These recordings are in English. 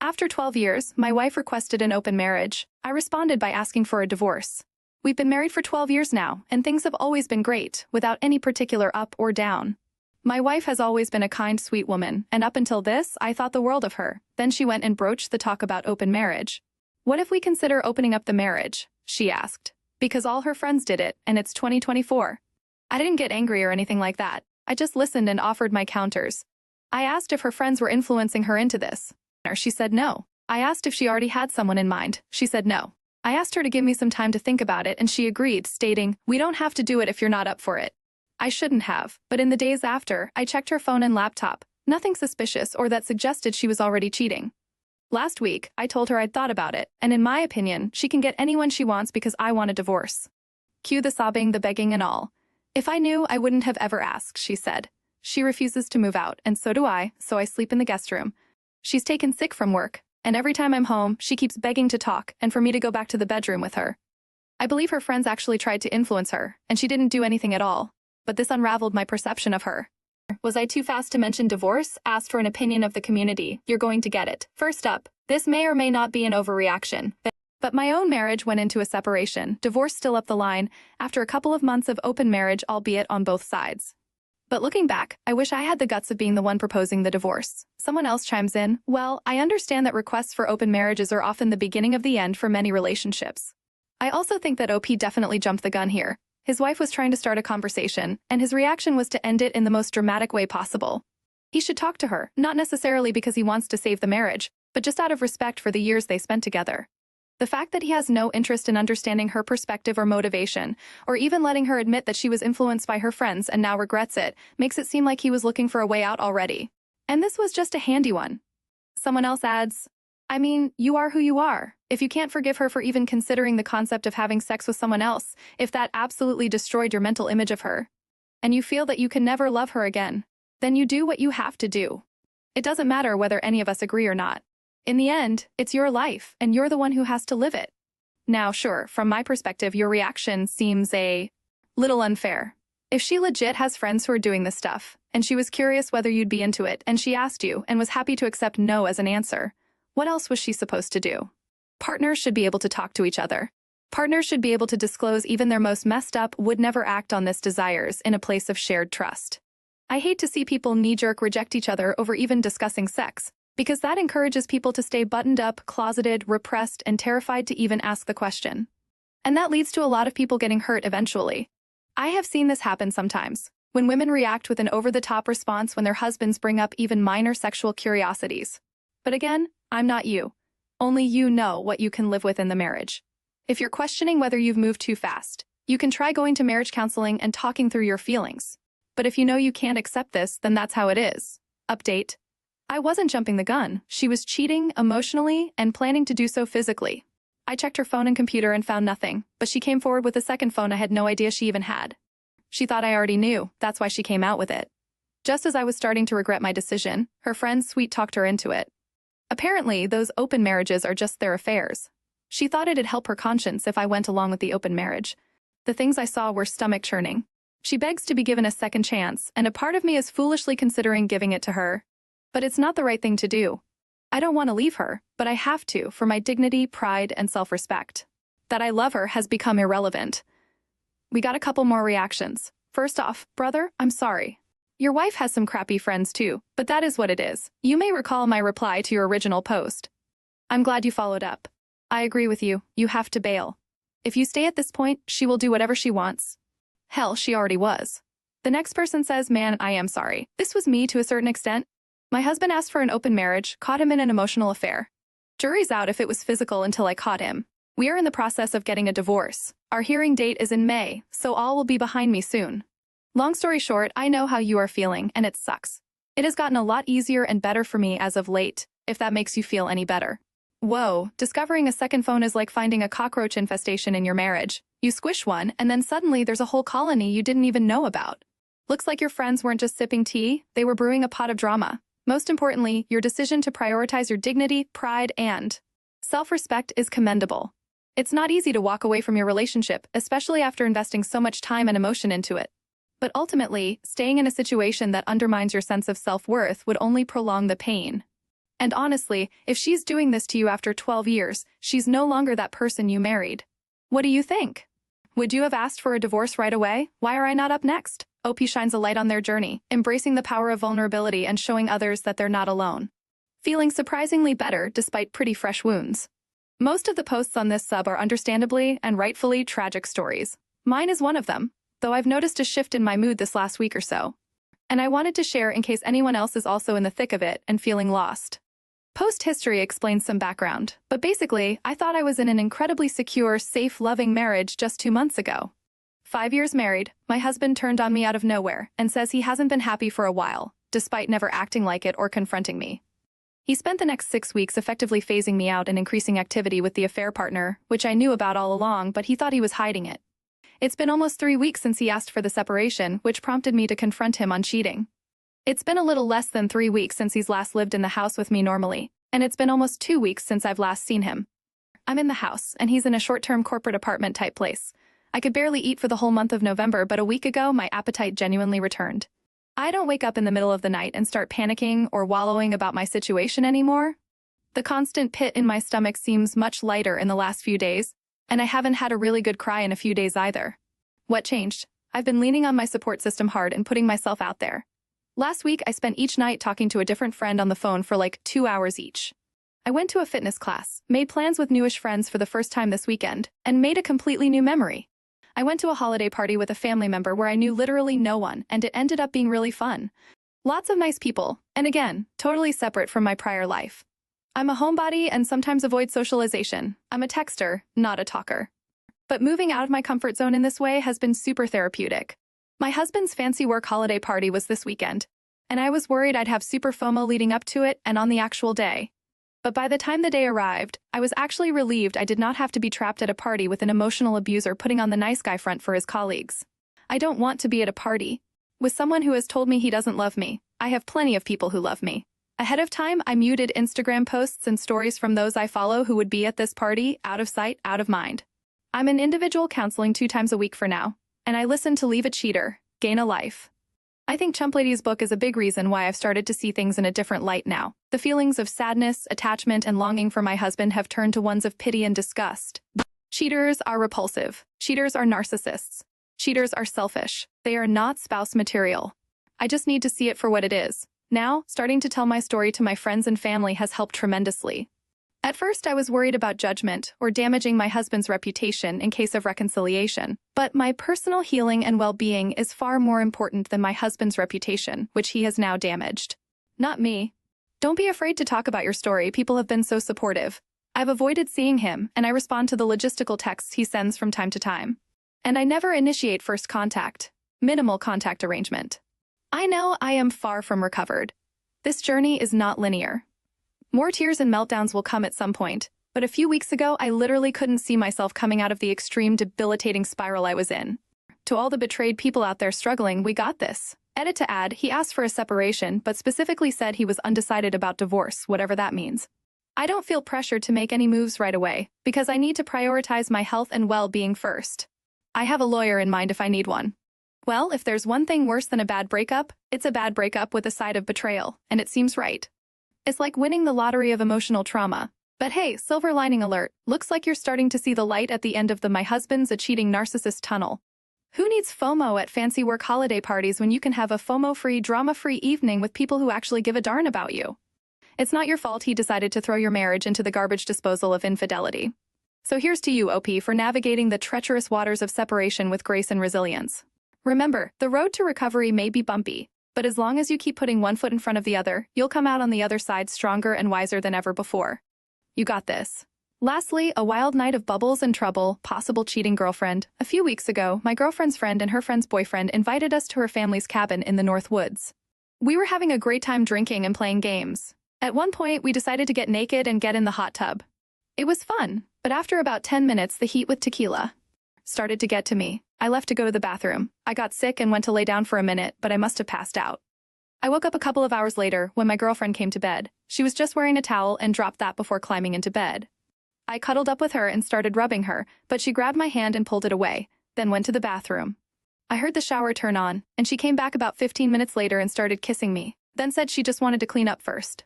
After 12 years, my wife requested an open marriage. I responded by asking for a divorce. We've been married for 12 years now, and things have always been great, without any particular up or down. My wife has always been a kind, sweet woman, and up until this, I thought the world of her. Then she went and broached the talk about open marriage. What if we consider opening up the marriage? She asked. Because all her friends did it, and it's 2024. I didn't get angry or anything like that. I just listened and offered my counters. I asked if her friends were influencing her into this. She said no. I asked if she already had someone in mind. She said no. I asked her to give me some time to think about it, and she agreed, stating, "We don't have to do it if you're not up for it." I shouldn't have, but in the days after, I checked her phone and laptop. Nothing suspicious or that suggested she was already cheating. Last week, I told her I'd thought about it, and in my opinion, she can get anyone she wants because I want a divorce. Cue the sobbing, the begging, and all. If I knew, I wouldn't have ever asked, she said. She refuses to move out, and so do I, so I sleep in the guest room. She's taken sick from work, and every time I'm home, she keeps begging to talk and for me to go back to the bedroom with her. I believe her friends actually tried to influence her, and she didn't do anything at all. But this unraveled my perception of her. Was I too fast to mention divorce? Asked for an opinion of the community. You're going to get it. First up, this may or may not be an overreaction, but my own marriage went into a separation, divorce still up the line, after a couple of months of open marriage, albeit on both sides. But looking back, I wish I had the guts of being the one proposing the divorce. Someone else chimes in, well, I understand that requests for open marriages are often the beginning of the end for many relationships. I also think that OP definitely jumped the gun here. His wife was trying to start a conversation, and his reaction was to end it in the most dramatic way possible. He should talk to her, not necessarily because he wants to save the marriage, but just out of respect for the years they spent together. The fact that he has no interest in understanding her perspective or motivation, or even letting her admit that she was influenced by her friends and now regrets it, makes it seem like he was looking for a way out already. And this was just a handy one. Someone else adds, I mean, you are who you are. If you can't forgive her for even considering the concept of having sex with someone else, if that absolutely destroyed your mental image of her, and you feel that you can never love her again, then you do what you have to do. It doesn't matter whether any of us agree or not. In the end, it's your life, and you're the one who has to live it. Now, sure, from my perspective, your reaction seems a little unfair. If she legit has friends who are doing this stuff, and she was curious whether you'd be into it, and she asked you, and was happy to accept no as an answer, what else was she supposed to do? Partners should be able to talk to each other. Partners should be able to disclose even their most messed up, would never act on this desires in a place of shared trust. I hate to see people knee-jerk reject each other over even discussing sex, because that encourages people to stay buttoned up, closeted, repressed, and terrified to even ask the question. And that leads to a lot of people getting hurt eventually. I have seen this happen sometimes, when women react with an over-the-top response when their husbands bring up even minor sexual curiosities. But again, I'm not you. Only you know what you can live with in the marriage. If you're questioning whether you've moved too fast, you can try going to marriage counseling and talking through your feelings. But if you know you can't accept this, then that's how it is. Update. I wasn't jumping the gun. She was cheating emotionally and planning to do so physically. I checked her phone and computer and found nothing, but she came forward with a second phone I had no idea she even had. She thought I already knew, that's why she came out with it. Just as I was starting to regret my decision, her friends sweet-talked her into it. Apparently, those open marriages are just their affairs. She thought it'd help her conscience if I went along with the open marriage. The things I saw were stomach-churning. She begs to be given a second chance, and a part of me is foolishly considering giving it to her. But it's not the right thing to do. I don't want to leave her, but I have to for my dignity, pride, and self-respect. That I love her has become irrelevant. We got a couple more reactions. First off, brother, I'm sorry. Your wife has some crappy friends too, but that is what it is. You may recall my reply to your original post. I'm glad you followed up. I agree with you, you have to bail. If you stay at this point, she will do whatever she wants. Hell, she already was. The next person says, man, I am sorry. This was me to a certain extent. My husband asked for an open marriage, caught him in an emotional affair. Jury's out if it was physical until I caught him. We are in the process of getting a divorce. Our hearing date is in May, so all will be behind me soon. Long story short, I know how you are feeling, and it sucks. It has gotten a lot easier and better for me as of late, if that makes you feel any better. Whoa, discovering a second phone is like finding a cockroach infestation in your marriage. You squish one, and then suddenly there's a whole colony you didn't even know about. Looks like your friends weren't just sipping tea, they were brewing a pot of drama. Most importantly, your decision to prioritize your dignity, pride, and self-respect is commendable. It's not easy to walk away from your relationship, especially after investing so much time and emotion into it. But ultimately, staying in a situation that undermines your sense of self-worth would only prolong the pain. And honestly, if she's doing this to you after 12 years, she's no longer that person you married. What do you think? Would you have asked for a divorce right away? Why are I not up next? OP shines a light on their journey, embracing the power of vulnerability and showing others that they're not alone. Feeling surprisingly better despite pretty fresh wounds. Most of the posts on this sub are understandably and rightfully tragic stories. Mine is one of them, though I've noticed a shift in my mood this last week or so. And I wanted to share in case anyone else is also in the thick of it and feeling lost. Post history explains some background, but basically, I thought I was in an incredibly secure, safe, loving marriage just 2 months ago. 5 years married, my husband turned on me out of nowhere and says he hasn't been happy for a while, despite never acting like it or confronting me. He spent the next 6 weeks effectively phasing me out and increasing activity with the affair partner, which I knew about all along, but he thought he was hiding it. It's been almost 3 weeks since he asked for the separation, which prompted me to confront him on cheating. It's been a little less than 3 weeks since he's last lived in the house with me normally, and it's been almost 2 weeks since I've last seen him. I'm in the house, and he's in a short-term corporate apartment type place. I could barely eat for the whole month of November, but a week ago my appetite genuinely returned. I don't wake up in the middle of the night and start panicking or wallowing about my situation anymore. The constant pit in my stomach seems much lighter in the last few days, and I haven't had a really good cry in a few days either. What changed? I've been leaning on my support system hard and putting myself out there. Last week, I spent each night talking to a different friend on the phone for like 2 hours each. I went to a fitness class, made plans with newish friends for the first time this weekend, and made a completely new memory. I went to a holiday party with a family member where I knew literally no one, and it ended up being really fun. Lots of nice people, and again, totally separate from my prior life. I'm a homebody and sometimes avoid socialization. I'm a texter, not a talker. But moving out of my comfort zone in this way has been super therapeutic. My husband's fancy work holiday party was this weekend, and I was worried I'd have super FOMO leading up to it and on the actual day. But by the time the day arrived, I was actually relieved I did not have to be trapped at a party with an emotional abuser putting on the nice guy front for his colleagues. I don't want to be at a party with someone who has told me he doesn't love me. I have plenty of people who love me. Ahead of time, I muted Instagram posts and stories from those I follow who would be at this party, out of sight, out of mind. I'm in individual counseling 2 times a week for now, and I listen to Leave a Cheater, Gain a Life. I think Chump Lady's book is a big reason why I've started to see things in a different light now. The feelings of sadness, attachment, and longing for my husband have turned to ones of pity and disgust. Cheaters are repulsive. Cheaters are narcissists. Cheaters are selfish. They are not spouse material. I just need to see it for what it is. Now, starting to tell my story to my friends and family has helped tremendously. At first, I was worried about judgment or damaging my husband's reputation in case of reconciliation. But my personal healing and well-being is far more important than my husband's reputation, which he has now damaged. Not me. Don't be afraid to talk about your story. People have been so supportive. I've avoided seeing him, and I respond to the logistical texts he sends from time to time. And I never initiate first contact. Minimal contact arrangement. I know I am far from recovered. This journey is not linear. More tears and meltdowns will come at some point, but a few weeks ago I literally couldn't see myself coming out of the extreme debilitating spiral I was in. To all the betrayed people out there struggling, we got this. Edit to add, he asked for a separation, but specifically said he was undecided about divorce, whatever that means. I don't feel pressured to make any moves right away, because I need to prioritize my health and well-being first. I have a lawyer in mind if I need one. Well, if there's one thing worse than a bad breakup, it's a bad breakup with a side of betrayal, and it seems right. It's like winning the lottery of emotional trauma. But hey, silver lining alert, looks like you're starting to see the light at the end of the my husband's a cheating narcissist tunnel. Who needs FOMO at fancy work holiday parties when you can have a FOMO-free, drama-free evening with people who actually give a darn about you? It's not your fault he decided to throw your marriage into the garbage disposal of infidelity. So here's to you, OP, for navigating the treacherous waters of separation with grace and resilience. Remember, the road to recovery may be bumpy, but as long as you keep putting one foot in front of the other, you'll come out on the other side stronger and wiser than ever before. You got this. Lastly, a wild night of bubbles and trouble, possible cheating girlfriend. A few weeks ago, my girlfriend's friend and her friend's boyfriend invited us to her family's cabin in the North Woods. We were having a great time drinking and playing games. At one point, we decided to get naked and get in the hot tub. It was fun, but after about 10 minutes, the heat with tequila started to get to me. I left to go to the bathroom. I got sick and went to lay down for a minute, but I must have passed out. I woke up a couple of hours later when my girlfriend came to bed. She was just wearing a towel and dropped that before climbing into bed. I cuddled up with her and started rubbing her, but she grabbed my hand and pulled it away, then went to the bathroom. I heard the shower turn on, and she came back about 15 minutes later and started kissing me, then said she just wanted to clean up first.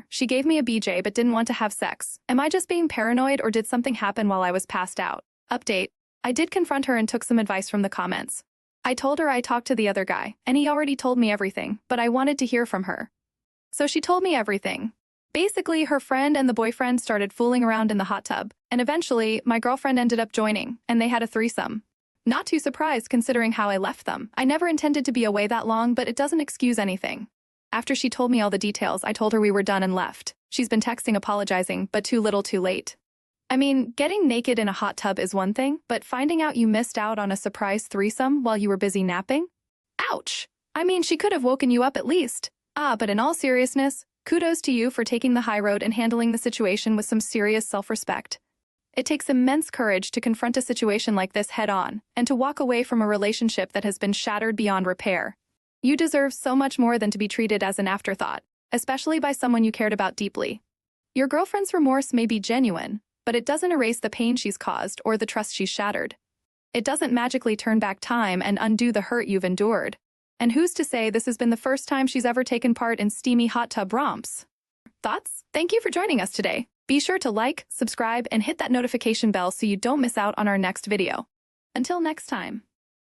She gave me a BJ but didn't want to have sex. Am I just being paranoid or did something happen while I was passed out? Update. I did confront her and took some advice from the comments. I told her I talked to the other guy, and he already told me everything, but I wanted to hear from her. So she told me everything. Basically, her friend and the boyfriend started fooling around in the hot tub, and eventually, my girlfriend ended up joining, and they had a threesome. Not too surprised considering how I left them. I never intended to be away that long, but it doesn't excuse anything. After she told me all the details, I told her we were done and left. She's been texting apologizing, but too little too late. I mean, getting naked in a hot tub is one thing, but finding out you missed out on a surprise threesome while you were busy napping? Ouch! I mean, she could have woken you up at least. But in all seriousness, kudos to you for taking the high road and handling the situation with some serious self-respect. It takes immense courage to confront a situation like this head-on and to walk away from a relationship that has been shattered beyond repair. You deserve so much more than to be treated as an afterthought, especially by someone you cared about deeply. Your girlfriend's remorse may be genuine, but it doesn't erase the pain she's caused or the trust she's shattered. It doesn't magically turn back time and undo the hurt you've endured. And who's to say this has been the first time she's ever taken part in steamy hot tub romps? Thoughts? Thank you for joining us today. Be sure to like, subscribe, and hit that notification bell so you don't miss out on our next video. Until next time.